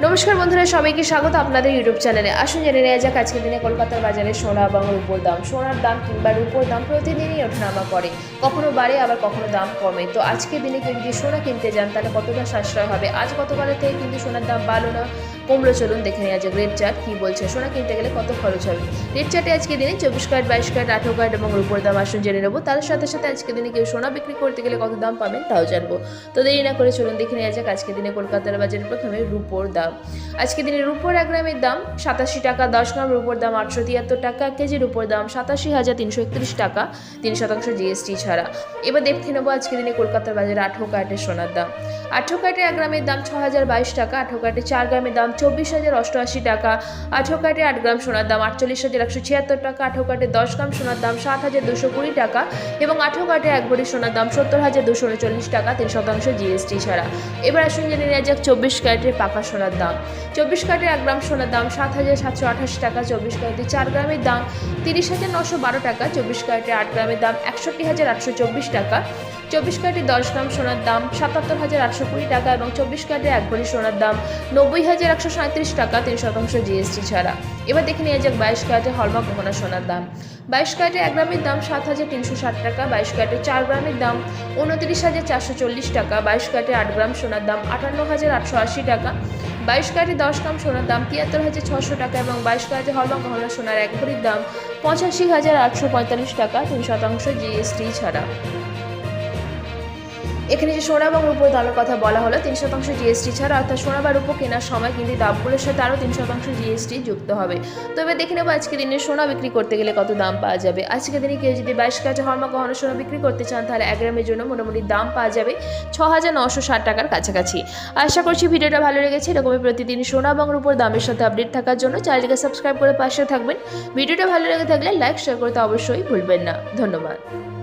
নমস্কার বন্ধুরা, সবাইকে স্বাগত আপনাদের ইউটিউব চ্যানেলে। আসুন জেনে নেওয়া যাক আজকের দিনে কলকাতার বাজারে সোনা এবং রূপোর দাম। সোনার দাম কিংবা রূপোর দাম প্রতিদিনই ওঠানামা করে, কখনো বাড়ে আবার কখনো দাম কমে। তো আজকের দিনে কেউ যদি সোনা কিনতে যান তাহলে কতটা সাশ্রয় হবে? আজ গতকালের থেকে কিন্তু সোনার দাম বাড়লো না কমলো, চলুন দেখে নেওয়া যাক রেট চার্ট কী বলছে। সোনা কিনতে গেলে কত খরচ হবে রেট চার্টে আজকের দিনে 24 ক্যারেট, 22 ক্যারেট, 18 ক্যারেট এবং রূপোর দাম আসুন জেনে নেবো। তার সাথে সাথে আজকের দিনে কেউ সোনা বিক্রি করতে গেলে কত দাম পাবেন তাও জানবো। তো দেরি না করে চলুন দেখে নেওয়া যাক আজকের দিনে কলকাতার বাজারে প্রথমে রূপোর দাম। আজকে দিনে রূপোর 1 গ্রামের দাম 87 টাকা, 10 গ্রাম রূপোর দাম 873 টাকা, 1 কেজি রূপোর দাম 87,331 টাকা, 3% জিএসটি ছাড়া। এবার দেখতে নেবো আজকে দিনে কলকাতার বাজারে 18 ক্যারেটের সোনার দাম। 18 ক্যারেটের 1 গ্রামের দাম 6,022 টাকা, 18 ক্যারেটের 4 গ্রামের দাম 24,088 টাকা, 18 ক্যারেটের 8 গ্রাম সোনার দাম 48,176 টাকা, 18 ক্যারেটের 10 গ্রাম সোনার দাম 7,220 টাকা এবং 18 ক্যারেটের 1 ভরি সোনার দাম 70,239 টাকা, 3% জিএসটি ছাড়া। এবার আসুন জেনে নেওয়া যাক 24 ক্যারেটের পাকা সোনার দাম। 24 ক্যারেটের 1 গ্রাম সোনার দাম 7,728 টাকা, 24 ক্যারেটের 4 গ্রামের দাম 30,912 টাকা, 24 ক্যারেটের 8 গ্রামের দাম 61,824 টাকা, 24 ক্যারেটের 10 গ্রাম সোনার দাম 77,820 টাকা এবং 24 ক্যারেটের 1 ভরি সোনার দাম 90,137 টাকা, 3% জিএসটি ছাড়া। এবার দেখে নেওয়া যাক 22 ক্যারেটের হলমার্ক গহনা সোনার দাম। 22 ক্যারেটের 1 গ্রামের দাম 7,360 টাকা, 22 ক্যারেটের 4 গ্রামের দাম 29,440 টাকা, 22 ক্যারেটের 8 গ্রাম সোনার দাম 58,880 টাকা, 22 ক্যারেটের 10 গ্রাম সোনার দাম 73,600 টাকা এবং 22 ক্যারেটের হলমার্ক গহনা সোনার 1 ভরির দাম 85,845 টাকা, 3% জিএসটি ছাড়া। এখানে যে সোনা এবং রূপোর দামের কথা বলা হলো 3% জিএসটি ছাড়া, অর্থাৎ সোনা বা রূপো কেনার সময় কিন্তু দামগুলোর সাথে আরও 3% জিএসটি যুক্ত হবে। তো এবার দেখে নেবো আজকের দিনে সোনা বিক্রি করতে গেলে কত দাম পাওয়া যাবে। আজকের দিনে কেউ যদি 22 ক্যারেটের হলমার্ক গহনা সোনা বিক্রি করতে চান তাহলে 1 গ্রামের জন্য মোটামুটি দাম পাওয়া যাবে 6,960 টাকার কাছাকাছি। আশা করছি ভিডিওটা ভালো লেগেছে। এরকমই প্রতিদিন সোনা এবং রূপোর দামের সাথে আপডেট থাকার জন্য চ্যানেলটিকে সাবস্ক্রাইব করে পাশে থাকবেন। ভিডিওটা ভালো লেগে থাকলে লাইক শেয়ার করতে অবশ্যই ভুলবেন না। ধন্যবাদ।